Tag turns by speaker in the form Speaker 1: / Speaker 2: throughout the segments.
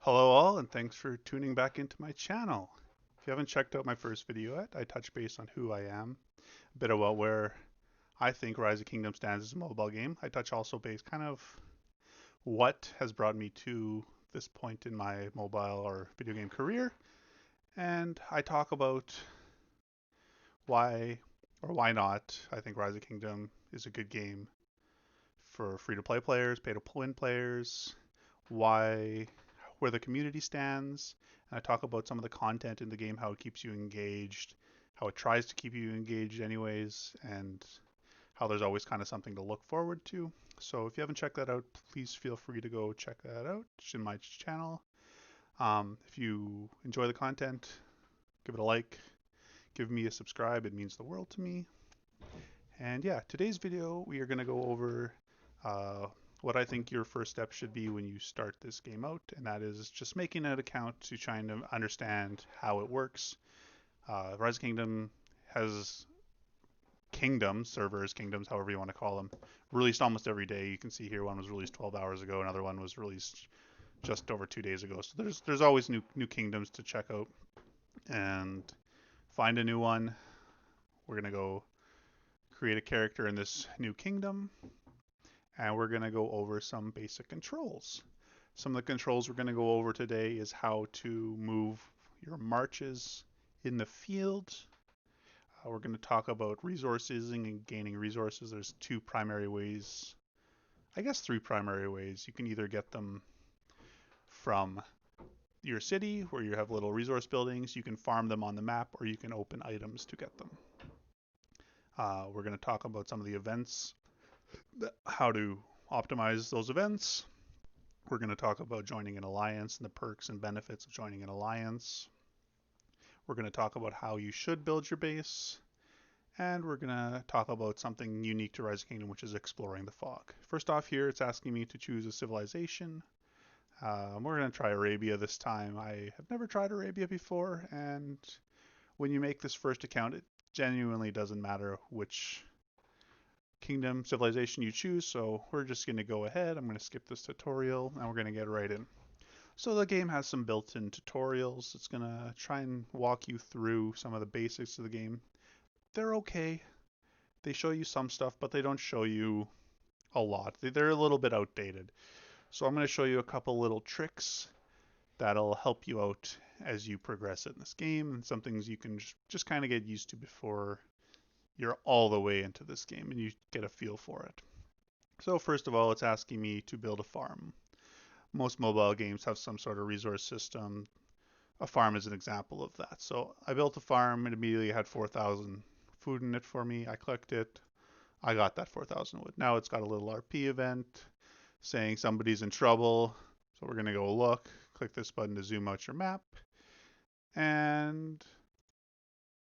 Speaker 1: Hello all, and thanks for tuning back into my channel. If you haven't checked out my first video yet, I touch base on who I am, a bit about where I think Rise of Kingdom stands as a mobile game. I touch also base kind of what has brought me to this point in my mobile or video game career, and I talk about why or why not I think Rise of Kingdom is a good game for free-to-play players, pay-to-win players, why where the community stands, and I talk about some of the content in the game, how it keeps you engaged, how it tries to keep you engaged anyways, and how there's always kind of something to look forward to. So if you haven't checked that out, please feel free to go check that out. It's in my channel. If you enjoy the content, give it a like, give me a subscribe. It means the world to me. And yeah, today's video we are going to go over uh, what I think your first step should be when you start this game out, and that is just making an account to trying to understand how it works. Rise of Kingdom has kingdoms, servers, kingdoms, however you want to call them, released almost every day. You can see here one was released 12 hours ago, another one was released just over 2 days ago. So there's always new kingdoms to check out and find a new one. We're gonna go create a character in this new kingdom, and we're going to go over some basic controls. Some of the controls we're going to go over today is how to move your marches in the field. We're going to talk about resources and gaining resources. There's two primary ways, I guess three primary ways. You can either get them from your city where you have little resource buildings, you can farm them on the map, or you can open items to get them. We're going to talk about some of the events, how to optimize those events. We're going to talk about joining an alliance and the perks and benefits of joining an alliance. We're going to talk about how you should build your base. And we're going to talk about something unique to Rise of Kingdom, which is exploring the fog. First off here, it's asking me to choose a civilization. We're going to try Arabia this time. I have never tried Arabia before, and when you make this first account, it genuinely doesn't matter which kingdom, civilization you choose, so we're just going to go ahead. I'm going to skip this tutorial, and we're going to get right in. So the game has some built-in tutorials. It's going to try and walk you through some of the basics of the game. They're okay. They show you some stuff, but they don't show you a lot. They're a little bit outdated. So I'm going to show you a couple little tricks that'll help you out as you progress in this game, and some things you can just kind of get used to before you're all the way into this game and you get a feel for it. So first of all, it's asking me to build a farm. Most mobile games have some sort of resource system. A farm is an example of that. So I built a farm and immediately had 4,000 food in it for me. I clicked it. I got that 4,000 wood. Now it's got a little RP event saying somebody's in trouble. So we're going to go look. Click this button to zoom out your map. And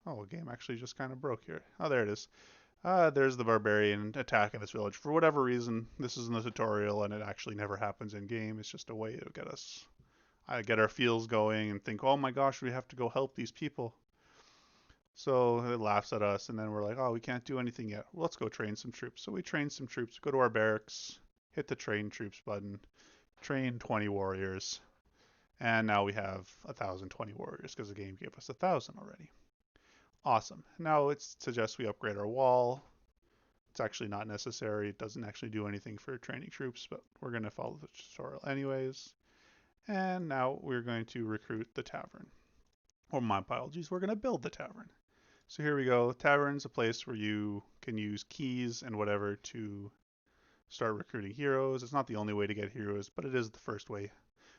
Speaker 1: oh, the game actually just kind of broke here. Oh, there it is. There's the barbarian attacking this village. For whatever reason, this is in the tutorial and it actually never happens in game. It's just a way to get us, get our feels going and think, oh my gosh, we have to go help these people. So it laughs at us, and then we're like, oh, we can't do anything yet. Well, let's go train some troops. So we train some troops, go to our barracks, hit the train troops button, train 20 warriors, and now we have 1,020 warriors because the game gave us 1,000 already. Awesome. Now it suggests we upgrade our wall. It's actually not necessary. It doesn't actually do anything for training troops, but we're going to follow the tutorial anyways. And now we're going to recruit the tavern. Or my apologies, we're going to build the tavern. So here we go. Tavern's a place where you can use keys and whatever to start recruiting heroes. It's not the only way to get heroes, but it is the first way.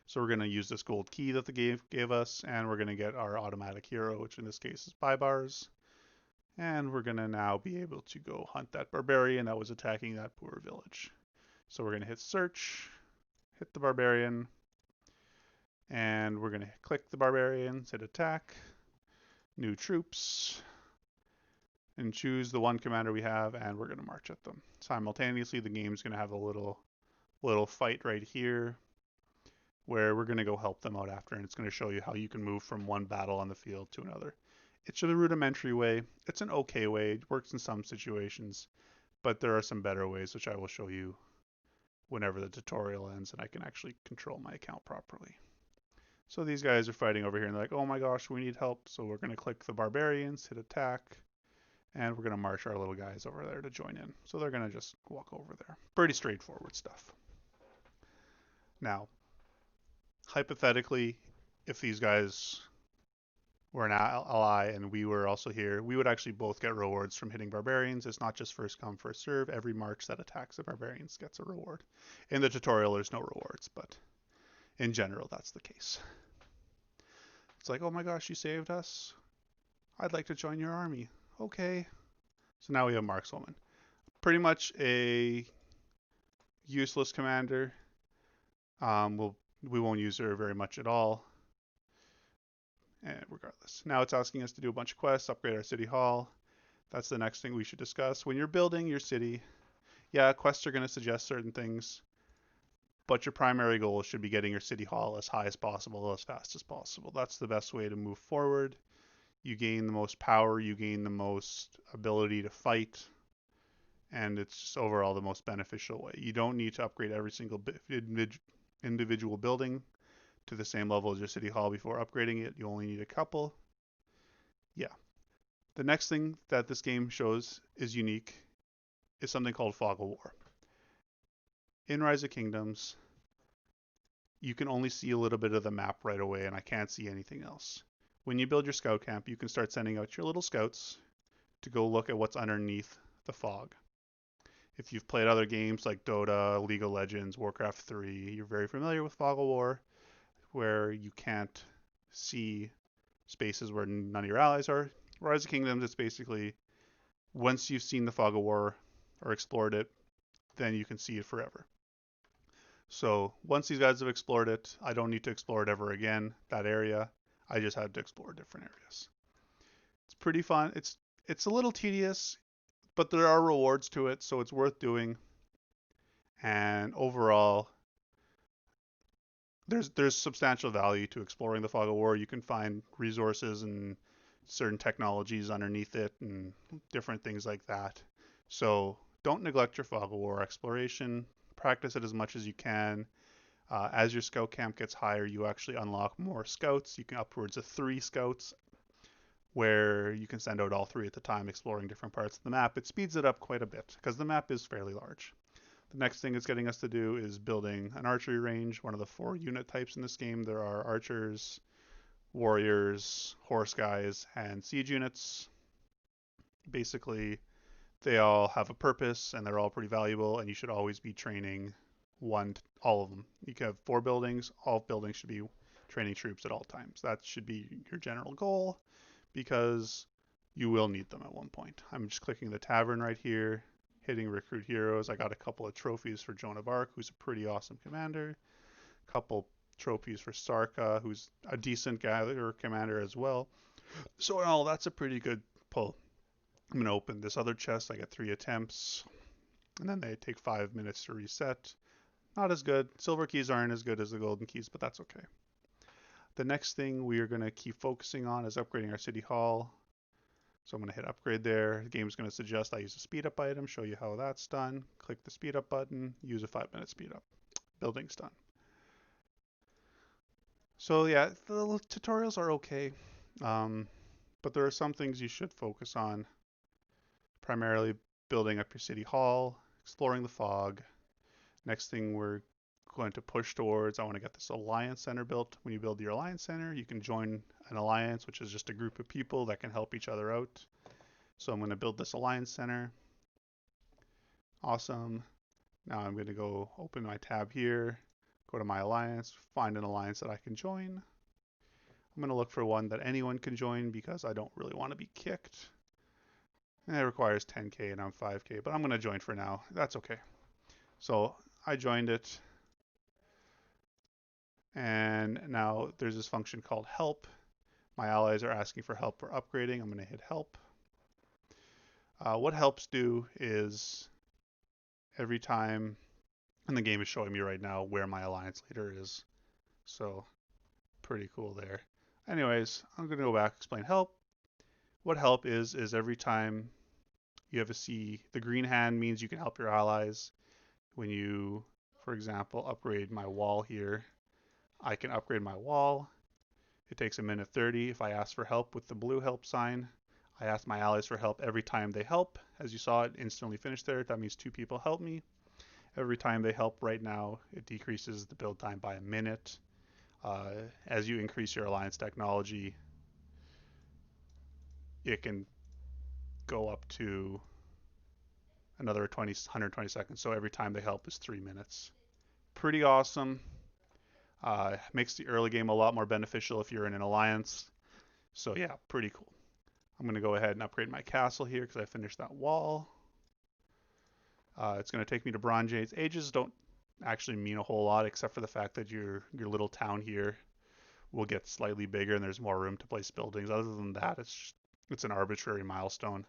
Speaker 1: So we're going to use this gold key that the game gave us, and we're going to get our automatic hero, which in this case is Baibars. And we're going to now be able to go hunt that barbarian that was attacking that poor village. So we're going to hit search, hit the barbarian, and we're going to click the barbarian, hit attack, new troops, and choose the one commander we have, and we're going to march at them. Simultaneously, the game's going to have a little fight right here where we're going to go help them out after, and it's going to show you how you can move from one battle on the field to another. It's a rudimentary way. It's an okay way. It works in some situations, but there are some better ways, which I will show you whenever the tutorial ends and I can actually control my account properly. So these guys are fighting over here and they're like, oh my gosh, we need help. So we're going to click the barbarians, hit attack, and we're going to march our little guys over there to join in. So they're going to just walk over there. Pretty straightforward stuff. Now, hypothetically, if these guys were an ally and we were also here, we would actually both get rewards from hitting barbarians. It's not just first come, first serve. Every march that attacks the barbarians gets a reward. In the tutorial, there's no rewards, but in general, that's the case. It's like, oh my gosh, you saved us. I'd like to join your army. Okay. So now we have Markswoman. Pretty much a useless commander. We won't use her very much at all. And regardless. Now it's asking us to do a bunch of quests, upgrade our city hall. That's the next thing we should discuss. When you're building your city, yeah, quests are going to suggest certain things, but your primary goal should be getting your city hall as high as possible, as fast as possible. That's the best way to move forward. You gain the most power, you gain the most ability to fight, and it's just overall the most beneficial way. You don't need to upgrade every single individual building to the same level as your city hall before upgrading it. You only need a couple. Yeah. The next thing that this game shows is unique is something called Fog of War. In Rise of Kingdoms, you can only see a little bit of the map right away, and I can't see anything else. When you build your scout camp, you can start sending out your little scouts to go look at what's underneath the fog. If you've played other games like Dota, League of Legends, Warcraft 3, you're very familiar with Fog of War, where you can't see spaces where none of your allies are. Rise of Kingdoms, it's basically once you've seen the Fog of War or explored it, then you can see it forever. So once these guys have explored it, I don't need to explore it ever again, that area. I just had to explore different areas. It's pretty fun. It's a little tedious, but there are rewards to it, so it's worth doing. And overall, there's substantial value to exploring the Fog of War. You can find resources and certain technologies underneath it and different things like that. So don't neglect your Fog of War exploration. Practice it as much as you can. As your scout camp gets higher, you actually unlock more scouts. You can upwards of 3 scouts, where you can send out all 3 at the time, exploring different parts of the map. It speeds it up quite a bit because the map is fairly large. The next thing it's getting us to do is building an archery range, one of the 4 unit types in this game. There are archers, warriors, horse guys, and siege units. Basically, they all have a purpose and they're all pretty valuable, and you should always be training all of them. You can have 4 buildings. All buildings should be training troops at all times. That should be your general goal because you will need them at one point. I'm just clicking the tavern right here, hitting recruit heroes. I got a couple of trophies for Joan of Arc, who's a pretty awesome commander. A couple trophies for Sarka, who's a decent gatherer commander as well. So in all, that's a pretty good pull. I'm going to open this other chest. I get 3 attempts, and then they take 5 minutes to reset. Not as good. Silver keys aren't as good as the golden keys, but that's okay. The next thing we are going to keep focusing on is upgrading our city hall. So I'm going to hit upgrade there. The game's going to suggest I use a speed up item, show you how that's done. Click the speed up button, use a 5-minute speed up. Building's done. So yeah, the tutorials are okay, but there are some things you should focus on. Primarily building up your city hall, exploring the fog. Next thing we're going to push towards, I want to get this alliance center built. When you build your alliance center, you can join an alliance, which is just a group of people that can help each other out. So I'm going to build this alliance center. Awesome. Now I'm going to go open my tab here, go to my alliance, find an alliance that I can join. I'm going to look for one that anyone can join because I don't really want to be kicked. And it requires 10k and I'm 5k, but I'm going to join for now. That's okay. So I joined it. And now there's this function called help. My allies are asking for help for upgrading. I'm going to hit help. What helps do is every time, and the game is showing me right now where my alliance leader is. So pretty cool there. Anyways, I'm going to go back, explain help. What help is every time you have a C, the green hand means you can help your allies. When you, for example, upgrade my wall here, I can upgrade my wall. It takes a minute 30. If I ask for help with the blue help sign, I ask my allies for help every time they help. As you saw, it instantly finished there. That means 2 people help me. Every time they help right now, it decreases the build time by a minute. As you increase your alliance technology, it can go up to another 120 seconds. So every time they help is 3 minutes. Pretty awesome. Makes the early game a lot more beneficial if you're in an alliance. So yeah, pretty cool. I'm going to go ahead and upgrade my castle here because I finished that wall. It's going to take me to Bronze Age. Ages don't actually mean a whole lot except for the fact that your little town here will get slightly bigger and there's more room to place buildings. Other than that, it's an arbitrary milestone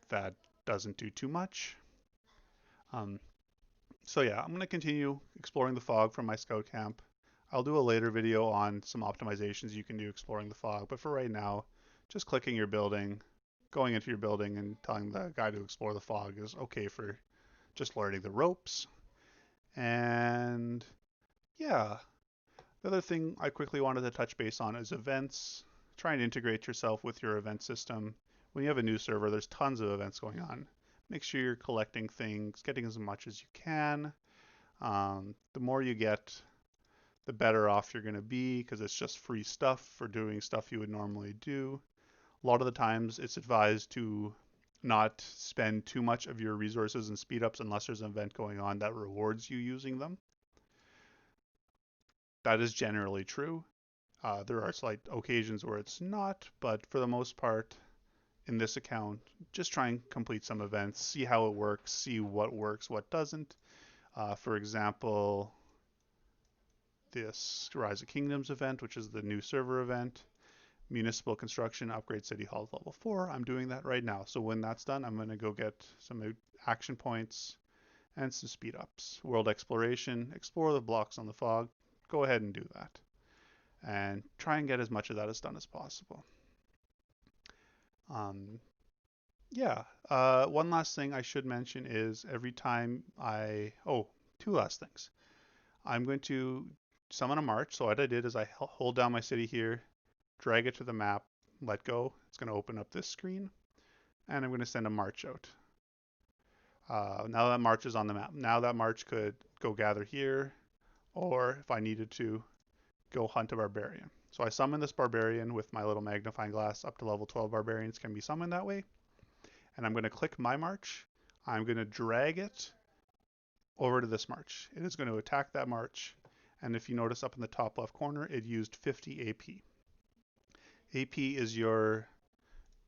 Speaker 1: that doesn't do too much. Um, so yeah, I'm going to continue exploring the fog from my scout camp. I'll do a later video on some optimizations you can do exploring the fog, but for right now, just clicking your building, going into your building and telling the guy to explore the fog is okay for just learning the ropes. And yeah, the other thing I quickly wanted to touch base on is events. Try and integrate yourself with your event system. When you have a new server, there's tons of events going on. Make sure you're collecting things, getting as much as you can. The more you get, the better off you're going to be because it's just free stuff for doing stuff you would normally do. A lot of the times it's advised to not spend too much of your resources and speed ups unless there's an event going on that rewards you using them. That is generally true. There are slight occasions where it's not, but for the most part, in this account, just try and complete some events, see how it works, works, what doesn't. For example, this Rise of Kingdoms event, which is the new server event, municipal construction, upgrade city hall to level 4. I'm doing that right now. So when that's done, I'm going to go get some action points and some speed ups. World exploration, explore the blocks on the fog. Go ahead and do that. And try and get as much of that as done as possible. Yeah. One last thing I should mention is every time two last things. I'm going to summon a march. So what I did is I hold down my city here, drag it to the map, let go. It's going to open up this screen, and I'm going to send a march out. Now that march is on the map. Now that march could go gather here, or if I needed to, go hunt a barbarian. So I summon this barbarian with my little magnifying glass. Up to level 12 barbarians can be summoned that way. And I'm going to click my march. I'm going to drag it over to this march. It is going to attack that march. And if you notice up in the top left corner, it used 50 AP. AP is your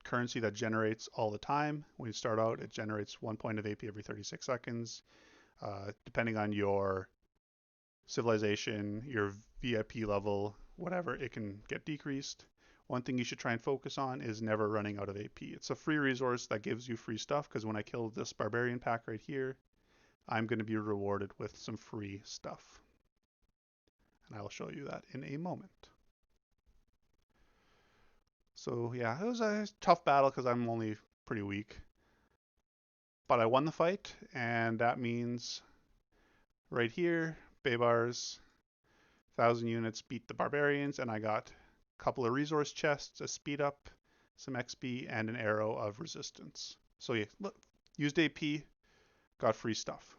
Speaker 1: currency that generates all the time. When you start out, it generates 1 point of AP every 36 seconds. Depending on your civilization, your VIP level, whatever, it can get decreased. One thing you should try and focus on is never running out of AP. It's a free resource that gives you free stuff because when I kill this barbarian pack right here, I'm going to be rewarded with some free stuff. And I will show you that in a moment. So yeah, it was a tough battle because I'm only pretty weak. But I won the fight, and that means right here, Baybars, 1,000 units beat the barbarians, and I got a couple of resource chests, a speed up, some XP, and an arrow of resistance. So yeah, look, used AP, got free stuff.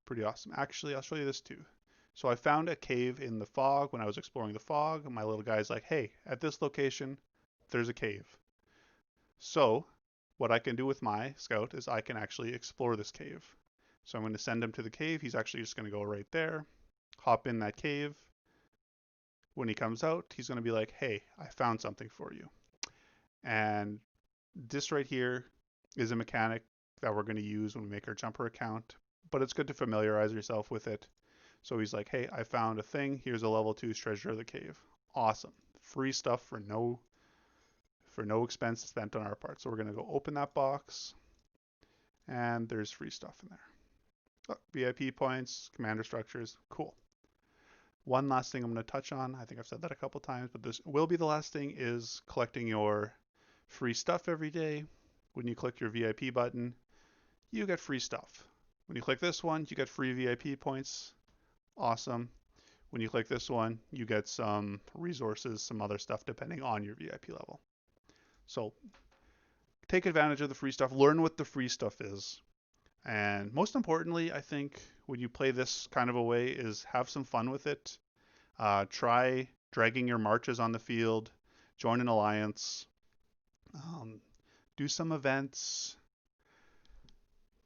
Speaker 1: Pretty awesome. Actually, I'll show you this too. So I found a cave in the fog when I was exploring the fog. My little guy's like, hey, at this location, there's a cave. So what I can do with my scout is I can actually explore this cave. So I'm going to send him to the cave. He's actually just going to go right there, hop in that cave. When he comes out, he's going to be like, hey, I found something for you. And this right here is a mechanic that we're going to use when we make our jumper account, but it's good to familiarize yourself with it. So he's like, hey, I found a thing. Here's a level 2's treasure of the cave. Awesome. Free stuff for no expense spent on our part. So we're going to go open that box, and there's free stuff in there. Oh, VIP points, commander structures, cool. One last thing I'm going to touch on, I think I've said that a couple times, but this will be the last thing, is collecting your free stuff every day. When you click your VIP button, you get free stuff. When you click this one, you get free VIP points. Awesome. When you click this one, you get some resources, some other stuff depending on your VIP level. So take advantage of the free stuff, learn what the free stuff is. And most importantly, I think when you play this kind of a way is have some fun with it. Try dragging your marches on the field, join an alliance, um, do some events,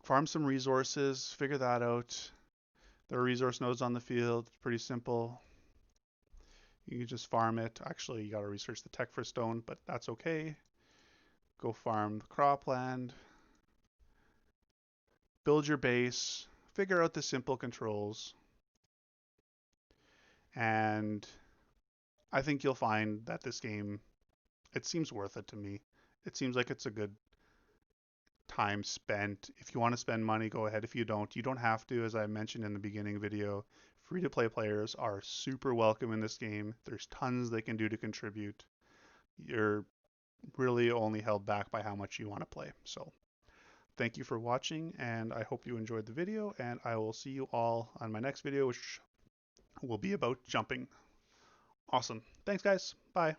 Speaker 1: farm some resources, figure that out. There are resource nodes on the field. It's pretty simple. You can just farm it. Actually, you got to research the tech for stone, but that's okay. Go farm the cropland. Build your base. Figure out the simple controls. And I think you'll find that this game, it seems worth it to me. It seems like it's a good time spent. If you want to spend money, go ahead. If you don't, you don't have to. As I mentioned in the beginning video, free to play players are super welcome in this game. There's tons they can do to contribute. You're really only held back by how much you want to play. So thank you for watching, and I hope you enjoyed the video, and I will see you all on my next video, which will be about jumping. Awesome. Thanks, guys. Bye.